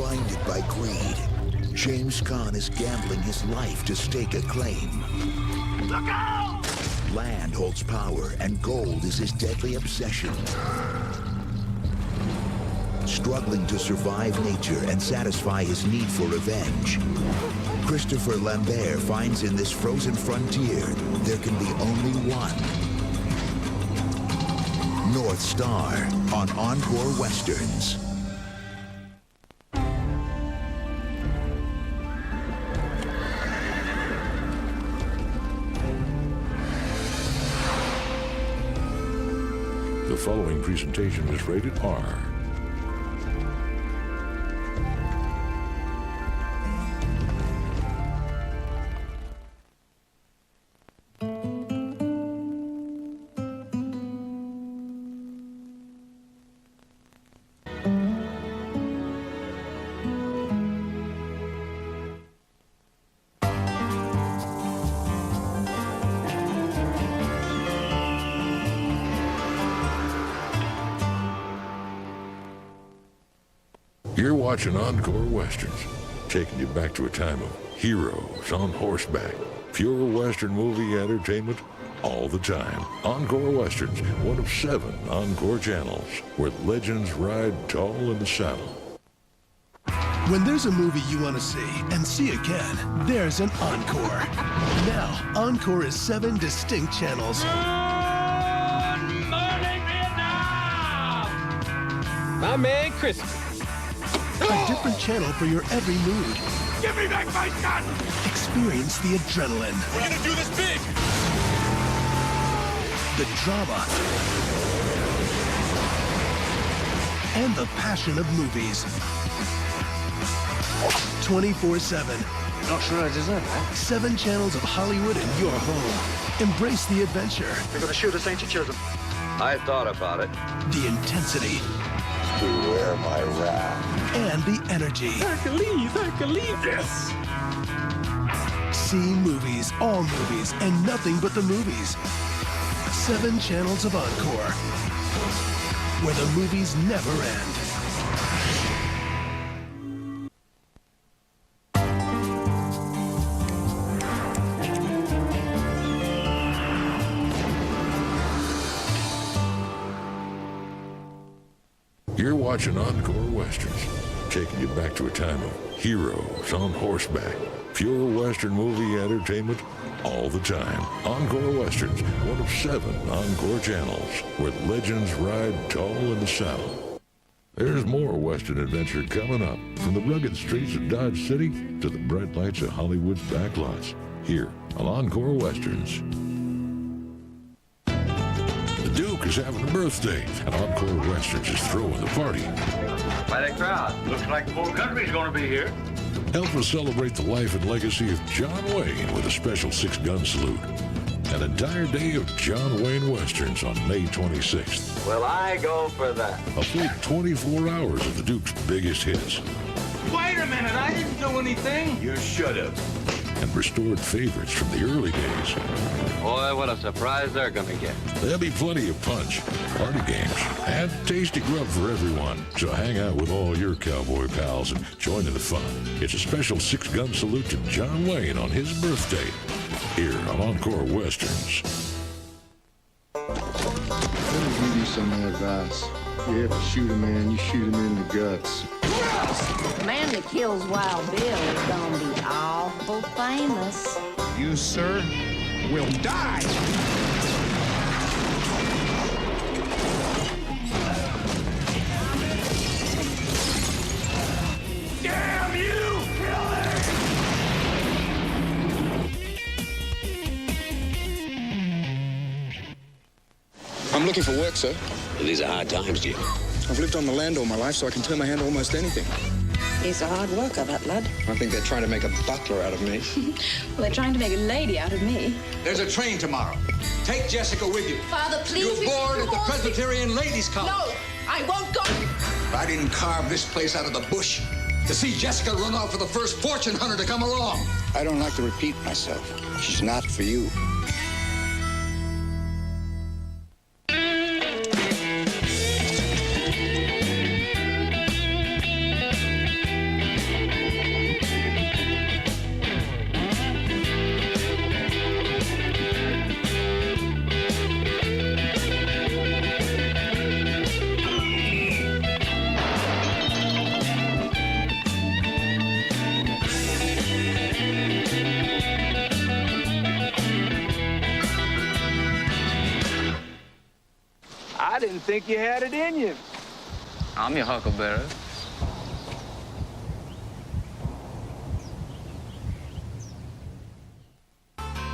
Blinded by greed, James Caan is gambling his life to stake a claim. Look out! Land holds power, and gold is his deadly obsession. Struggling to survive nature and satisfy his need for revenge, Christopher Lambert finds in this frozen frontier there can be only one. North Star on Encore Westerns. The following presentation is rated R. You're watching Encore Westerns, taking you back to a time of heroes on horseback, pure Western movie entertainment all the time. Encore Westerns, one of 7 Encore channels, where legends ride tall in the saddle. When there's a movie you want to see and see again, there's an Encore. Now, Encore is 7 distinct channels. Good morning, Vietnam! My man, Christopher. A different channel for your every mood. Give me back my gun! Experience the adrenaline, We're gonna do this big! the drama, and the passion of movies. 24/7. Not sure I deserve that. 7 channels of Hollywood in your home. Embrace the adventure, They're gonna shoot us, ain't you, children? I thought about it. the intensity, Beware my wrath. and the energy. Hercules! Yes! See movies, all movies, and nothing but the movies. 7 channels of Encore, where the movies never end. You're watching Encore Westerns, taking you back to a time of heroes on horseback, pure Western movie entertainment all the time. Encore Westerns, one of 7 Encore channels, where legends ride tall in the saddle. There's more Western adventure coming up, from the rugged streets of Dodge City to the bright lights of Hollywood's backlots, here on Encore Westerns. The Duke is having a birthday, and Encore Westerns is throwing the party. Quite a crowd. Looks like the whole country's gonna be here. Help us celebrate the life and legacy of John Wayne with a special 6-gun salute. An entire day of John Wayne Westerns on May 26th. Well, I go for that. A full 24 hours of the Duke's biggest hits Wait a minute, I didn't do anything! You should have. and restored favorites from the early days. Boy, what a surprise they're gonna get. There'll be plenty of punch, party games, and tasty grub for everyone. So hang out with all your cowboy pals and join in the fun. It's a special 6-gun salute to John Wayne on his birthday, here on Encore Westerns. Let me give you some advice. You ever shoot a man, you shoot him in the guts. The man that kills Wild Bill is gonna be awful famous. You, sir, will die. Damn you! Killer! I'm looking for work, sir. These are hard times, Jim. I've lived on the land all my life, so I can turn my hand to almost anything. He's a hard worker, that lad. I think they're trying to make a butler out of me. Well, they're trying to make a lady out of me. There's a train tomorrow. Take Jessica with you. Father, please. You're bored at the Presbyterian Ladies' College. No, I won't go. I didn't carve this place out of the bush to see Jessica run off with the first fortune hunter to come along. I don't like to repeat myself. She's not for you. I didn't think you had it in you. I'm your huckleberry.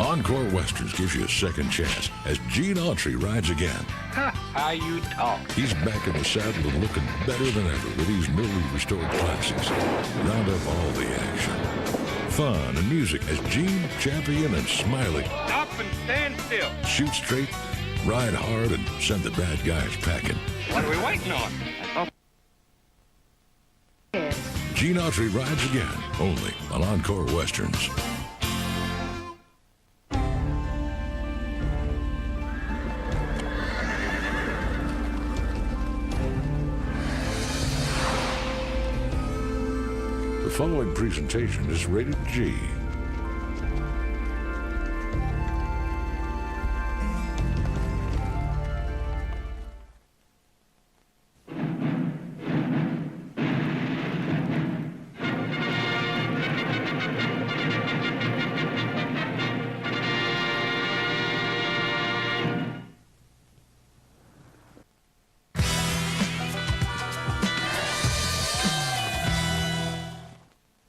Encore Westerns gives you a second chance as Gene Autry rides again. How you talk. He's back in the saddle and looking better than ever with these newly restored classics. Round up all the action. Fun and music as Gene, Champion, and Smiley Stop and stand still. shoot straight, ride hard, and send the bad guys packing. What are we waiting on? Gene Autry rides again, only on Encore Westerns. The following presentation is rated G.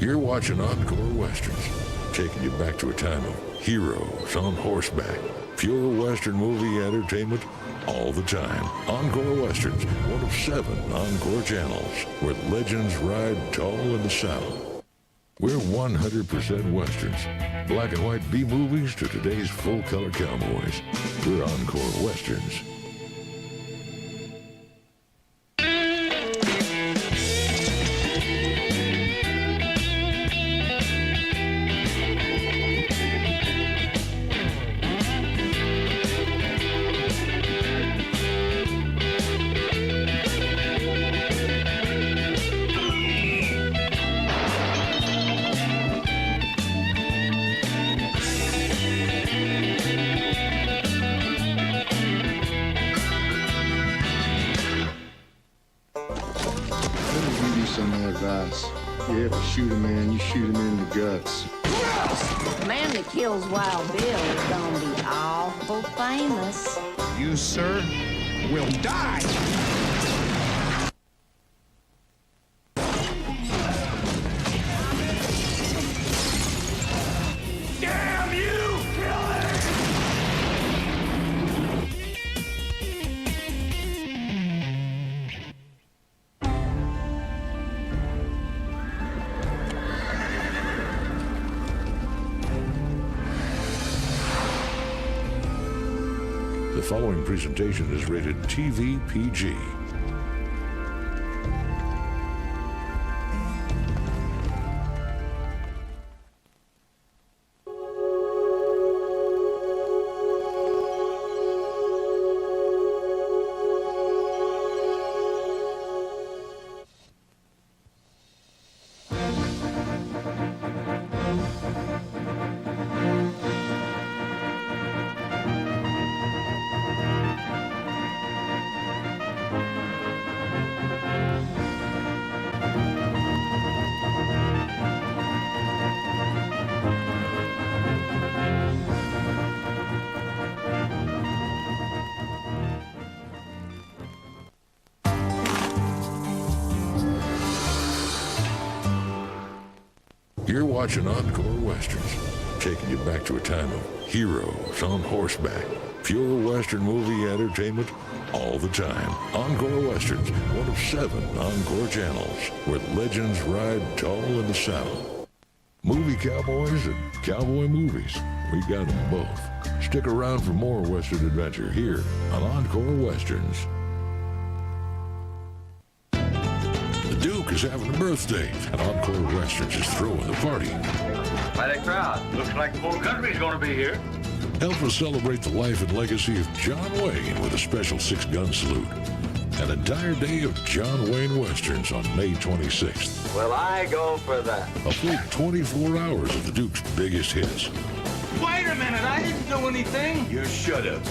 You're watching Encore Westerns, taking you back to a time of heroes on horseback, pure Western movie entertainment all the time. Encore Westerns, one of 7 Encore channels where legends ride tall in the saddle. We're 100% Westerns, black and white B-movies to today's full-color cowboys. We're Encore Westerns. Some advice. You ever shoot a man, you shoot him in the guts. The man that kills Wild Bill is gonna be awful famous. You, sir, will die. Damn you, killer! The following presentation is rated TV PG. You're watching Encore Westerns, taking you back to a time of heroes on horseback, pure Western movie entertainment all the time. Encore Westerns, one of 7 Encore channels where legends ride tall in the saddle. Movie cowboys and cowboy movies, we got them both. Stick around for more Western adventure here on Encore Westerns. The Duke is having a birthday, and Encore Westerns is throwing the party. Quite a crowd. Looks like the whole country's gonna be here. Help us celebrate the life and legacy of John Wayne with a special 6-gun salute. An entire day of John Wayne Westerns on May 26th. Well, I go for that. A full 24 hours of the Duke's biggest hits. Wait a minute, I didn't do anything. You should have.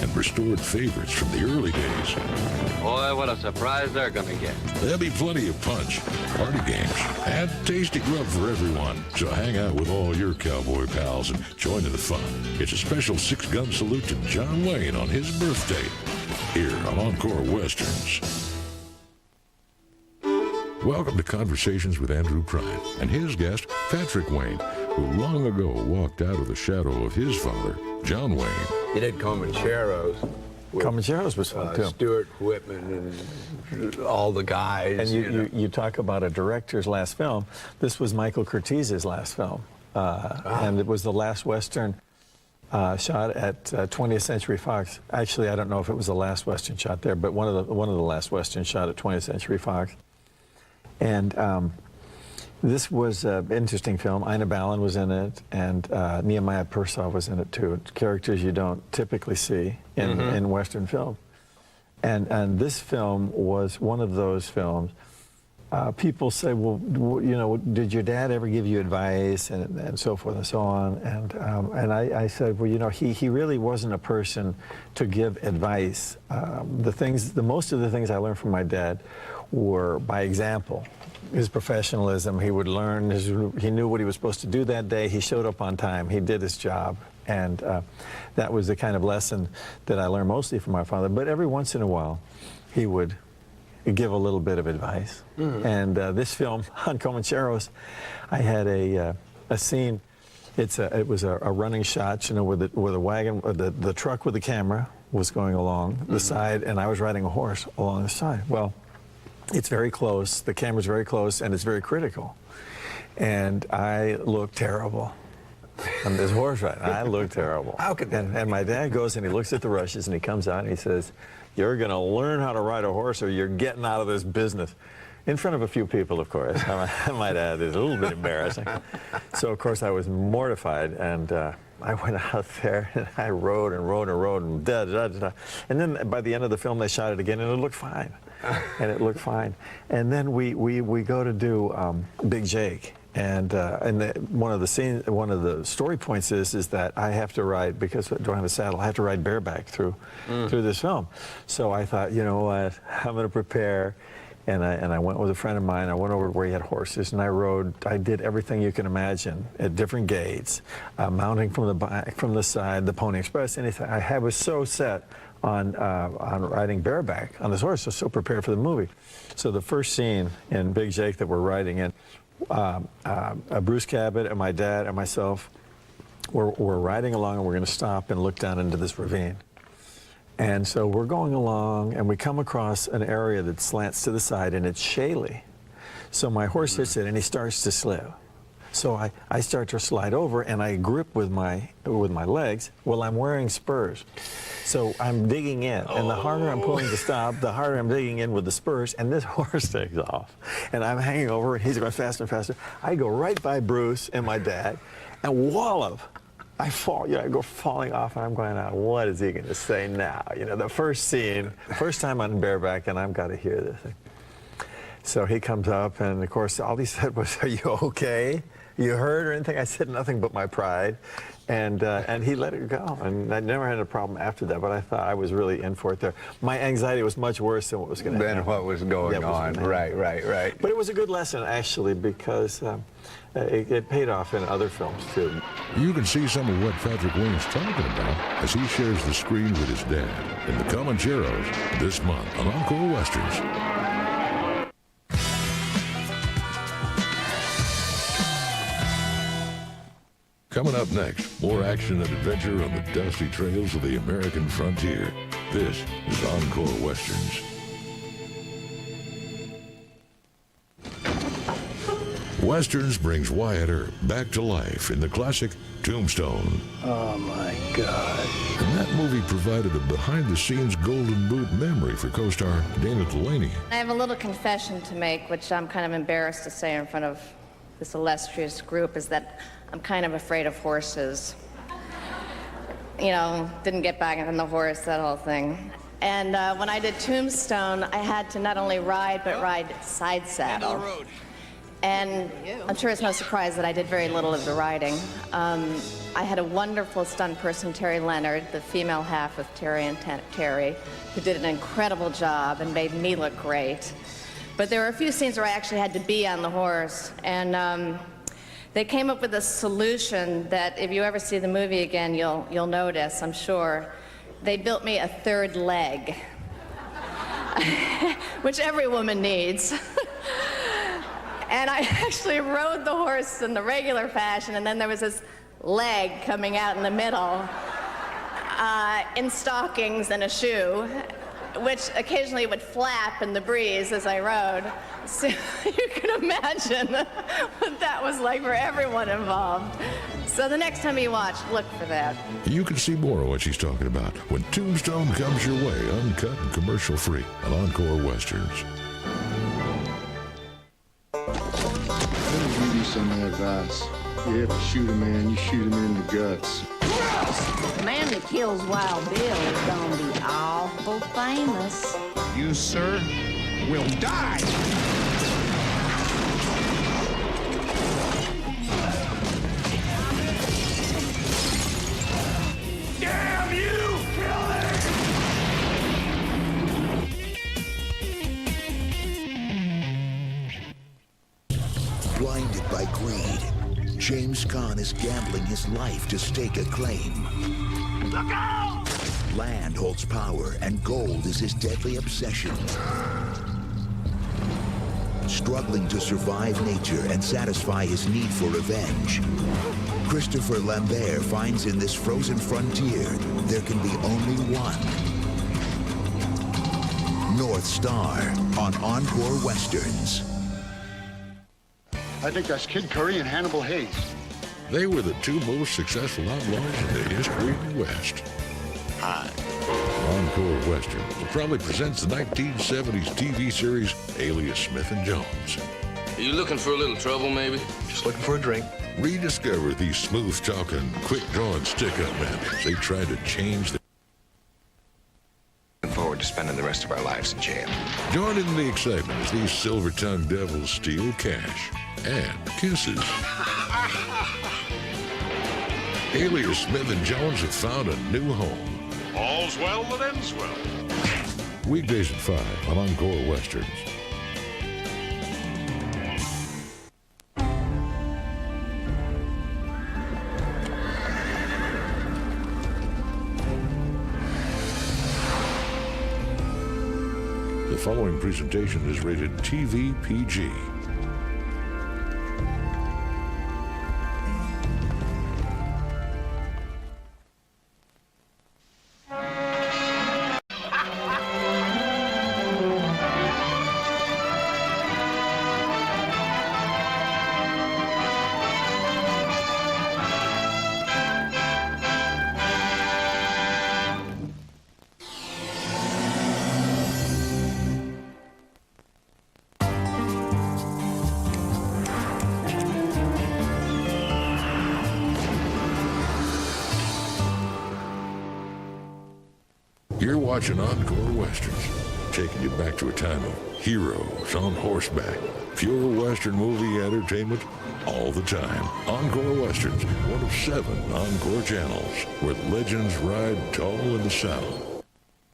And restored favorites from the early days. Boy, what a surprise they're gonna get. There'll be plenty of punch, party games, and tasty grub for everyone. So hang out with all your cowboy pals and join in the fun. It's a special 6-gun salute to John Wayne on his birthday. here on Encore Westerns. Welcome to Conversations with Andrew Pride and his guest, Patrick Wayne, who long ago walked out of the shadow of his father, John Wayne. He did Comancheros. Comancheros was fun, too. Stuart Whitman and all the guys. And you talk about a director's last film. This was Michael Curtiz's last film. And it was the last Western shot at 20th Century Fox. Actually, I don't know if it was the last Western shot there, but one of the last Western shot at 20th Century Fox. And this was an interesting film. Ina Balin was in it, and Nehemiah Persov was in it too. Characters you don't typically see in Western film. And this film was one of those films. People say, well, you know, did your dad ever give you advice, and so forth and so on? And I said, well, you know, he really wasn't a person to give advice. Most of the things I learned from my dad were by example. His professionalism, he would learn, he knew what he was supposed to do that day. He showed up on time. He did his job. And that was the kind of lesson that I learned mostly from my father. But every once in a while, he would give a little bit of advice. And this film, on Comancheros, I had a scene. It was a running shot, you know, where the wagon, the truck with the camera was going along the side, and I was riding a horse along the side. Well, it's very close, the camera's very close, and it's very critical. And I look terrible on this horse ride. I look terrible. How could that? And my dad goes and he looks at the rushes and he comes out and he says, "You're going to learn how to ride a horse or you're getting out of this business." In front of a few people, of course. I might add, it's a little bit embarrassing. So, of course, I was mortified, and I went out there, and I rode and rode and rode, and da-da-da-da. And then by the end of the film, they shot it again, and it looked fine. And it looked fine. And then we go to do Big Jake. And one of the story points is that I have to ride, because I don't have a saddle, I have to ride bareback through this film. So I thought, you know what, I'm going to prepare. And I went with a friend of mine. I went over where he had horses, and I rode. I did everything you can imagine at different gates, mounting from the back, from the side, the Pony Express, anything. I was so set on riding bareback on this horse, so prepared for the movie. So the first scene in Big Jake that we're riding in, Bruce Cabot and my dad and myself, we're riding along, and we're going to stop and look down into this ravine. And so we're going along, and we come across an area that slants to the side, and it's shaly. So my horse hits it, and he starts to slip. So I start to slide over, and I grip with my legs. Well, I'm wearing spurs. So I'm digging in, and the harder I'm pulling to stop, the harder I'm digging in with the spurs, and this horse takes off. And I'm hanging over, and he's going faster and faster. I go right by Bruce and my dad, and wallop. I fall, you know, I go falling off, and I'm going, oh, what is he going to say now? You know, the first scene, first time on bareback, and I've got to hear this thing. So he comes up, and of course, all he said was, "Are you okay? You hurt or anything?" I said, "Nothing but my pride." And he let it go, and I never had a problem after that, but I thought I was really in for it there. My anxiety was much worse than what was going to happen. Than what was going on. Right. But it was a good lesson, actually, because it paid off in other films, too. You can see some of what Patrick Wayne's talking about as he shares the screen with his dad in the Comancheros this month on Encore Westerns. Coming up next, more action and adventure on the dusty trails of the American frontier. This is Encore Westerns. Westerns brings Wyatt Earp back to life in the classic Tombstone. Oh, my God. And that movie provided a behind-the-scenes golden boot memory for co-star Dana Delaney. I have a little confession to make, which I'm kind of embarrassed to say in front of this illustrious group, is that I'm kind of afraid of horses. You know, didn't get back on the horse, that whole thing. And when I did Tombstone, I had to not only ride, but ride side saddle. And I'm sure it's no surprise that I did very little of the riding. I had a wonderful stunt person, Terry Leonard, the female half of Terry and Terry, who did an incredible job and made me look great. But there were a few scenes where I actually had to be on the horse, and they came up with a solution that if you ever see the movie again, you'll notice, I'm sure. They built me a third leg. which every woman needs. And I actually rode the horse in the regular fashion, and then there was this leg coming out in the middle in stockings and a shoe, which occasionally would flap in the breeze as I rode. So you can imagine what that was like for everyone involved. So the next time you watch, look for that. You can see more of what she's talking about when Tombstone comes your way, uncut and commercial-free on Encore Westerns. Let me give you some advice. You have to shoot a man, you shoot him in the guts. The man that kills Wild Bill is gonna be awful famous. You, sir, will die. Damn you! Kill it! Blinded by greed, James Caan is gambling his life to stake a claim. Look out! Land holds power, and gold is his deadly obsession. Struggling to survive nature and satisfy his need for revenge, Christopher Lambert finds in this frozen frontier there can be only one. North Star on Encore Westerns. I think that's Kid Curry and Hannibal Hayes. They were the two most successful outlaws in the history of the West. Hi. Encore Westerns proudly presents the 1970s TV series Alias Smith & Jones. Are you looking for a little trouble, maybe? Just looking for a drink. Rediscover these smooth-talking, quick-drawing stick-up men as they try to change the... Looking forward to spending the rest of our lives in jail. Join in the excitement as these silver-tongued devils steal cash and kisses. Alias Smith & Jones have found a new home. All's well that ends well. Weekdays at 5 on Encore Westerns. The following presentation is rated TV PG. You're watching Encore Westerns, taking you back to a time of heroes on horseback, pure Western movie entertainment all the time. Encore Westerns, one of 7 Encore channels where legends ride tall in the saddle.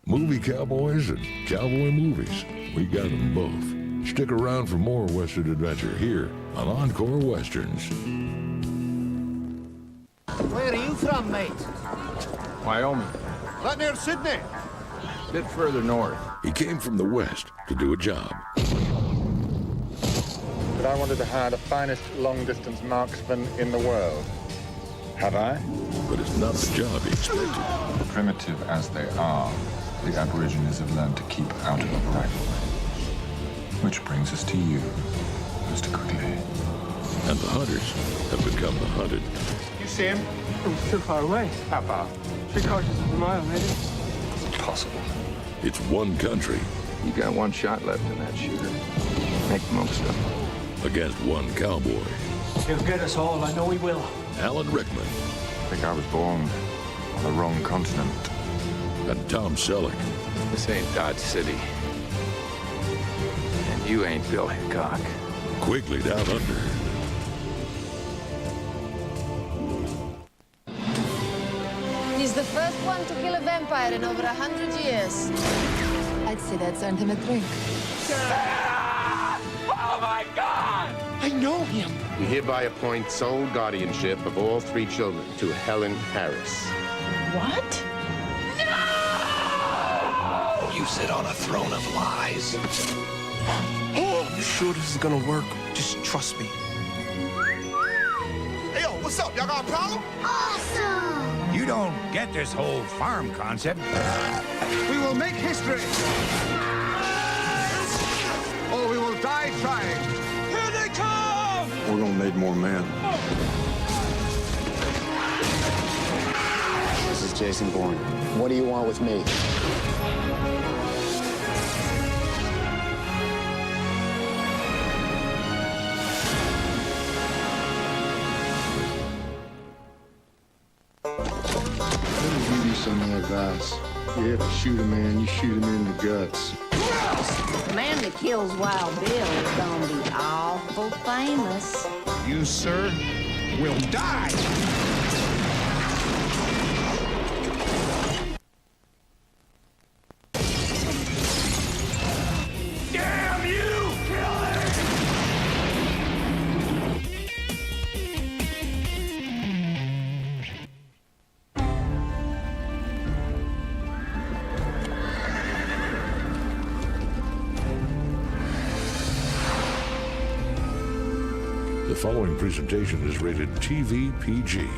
Movie cowboys and cowboy movies, we got them both. Stick around for more Western adventure here on Encore Westerns. Where are you from, mate? Wyoming. Right near Sydney. A bit further north. He came from the West to do a job. But I wanted to hire the finest long-distance marksman in the world. Have I? But it's not the job he expected. Primitive as they are, the Aborigines have learned to keep out of the rifle range. Which brings us to you, Mr. Quigley. And the hunters have become the hunted. You see him? It's too far away. How far? 3/4 of a mile, maybe. It's impossible. It's one country. You got one shot left in that shooter. Make the most of it. Against one cowboy. He'll get us all. I know he will. Alan Rickman. I think I was born on the wrong continent. And Tom Selleck. This ain't Dodge City. And you ain't Bill Hickok. Quigley Down Under. He's the first one to kill a vampire in over 100 years. I'd say that's earned him a drink. Oh my God! I know him. We hereby appoint sole guardianship of all 3 children to Helen Harris. What? You sit on a throne of lies. You sure this is gonna work? Just trust me. Hey, yo, what's up? Y'all got a problem? Awesome! You don't get this whole farm concept. We will make history. Or we will die trying. Here they come! We're gonna need more men. This is Jason Bourne. What do you want with me? Let me give you some advice. You have to shoot a man, you shoot him in the guts. The man that kills Wild Bill is gonna be awful famous. You, sir, will die. Damn you! Kill it! The following presentation is rated TV PG.